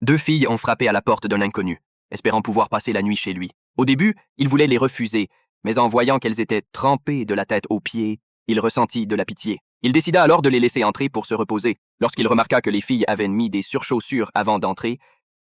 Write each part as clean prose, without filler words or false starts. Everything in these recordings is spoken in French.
Deux filles ont frappé à la porte d'un inconnu, espérant pouvoir passer la nuit chez lui. Au début, il voulait les refuser, mais en voyant qu'elles étaient trempées de la tête aux pieds, il ressentit de la pitié. Il décida alors de les laisser entrer pour se reposer. Lorsqu'il remarqua que les filles avaient mis des surchaussures avant d'entrer,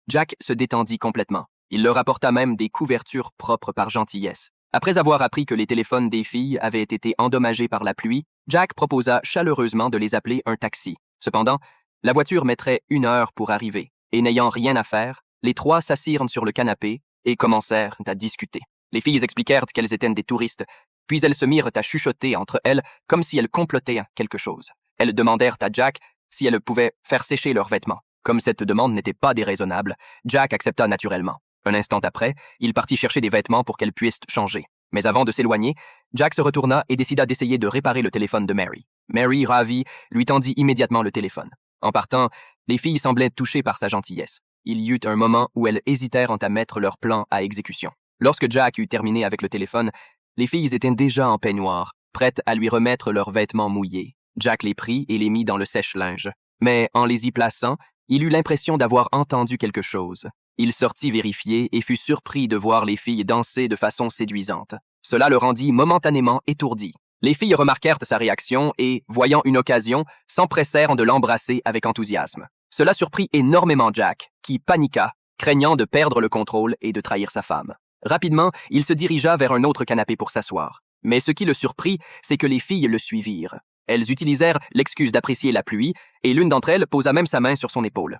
Jack se détendit complètement. Il leur apporta même des couvertures propres par gentillesse. Après avoir appris que les téléphones des filles avaient été endommagés par la pluie, Jack proposa chaleureusement de les appeler un taxi. Cependant, la voiture mettrait 1 heure pour arriver, et n'ayant rien à faire, les trois s'assirent sur le canapé et commencèrent à discuter. Les filles expliquèrent qu'elles étaient des touristes, puis elles se mirent à chuchoter entre elles comme si elles complotaient quelque chose. Elles demandèrent à Jack si elles pouvaient faire sécher leurs vêtements. Comme cette demande n'était pas déraisonnable, Jack accepta naturellement. Un instant après, il partit chercher des vêtements pour qu'elles puissent changer. Mais avant de s'éloigner, Jack se retourna et décida d'essayer de réparer le téléphone de Mary. Mary, ravie, lui tendit immédiatement le téléphone. En partant, les filles semblaient touchées par sa gentillesse. Il y eut un moment où elles hésitèrent à mettre leur plan à exécution. Lorsque Jack eut terminé avec le téléphone, les filles étaient déjà en peignoir, prêtes à lui remettre leurs vêtements mouillés. Jack les prit et les mit dans le sèche-linge. Mais en les y plaçant, il eut l'impression d'avoir entendu quelque chose. Il sortit vérifier et fut surpris de voir les filles danser de façon séduisante. Cela le rendit momentanément étourdi. Les filles remarquèrent sa réaction et, voyant une occasion, s'empressèrent de l'embrasser avec enthousiasme. Cela surprit énormément Jack, qui paniqua, craignant de perdre le contrôle et de trahir sa femme. Rapidement, il se dirigea vers un autre canapé pour s'asseoir. Mais ce qui le surprit, c'est que les filles le suivirent. Elles utilisèrent l'excuse d'apprécier la pluie, et l'une d'entre elles posa même sa main sur son épaule.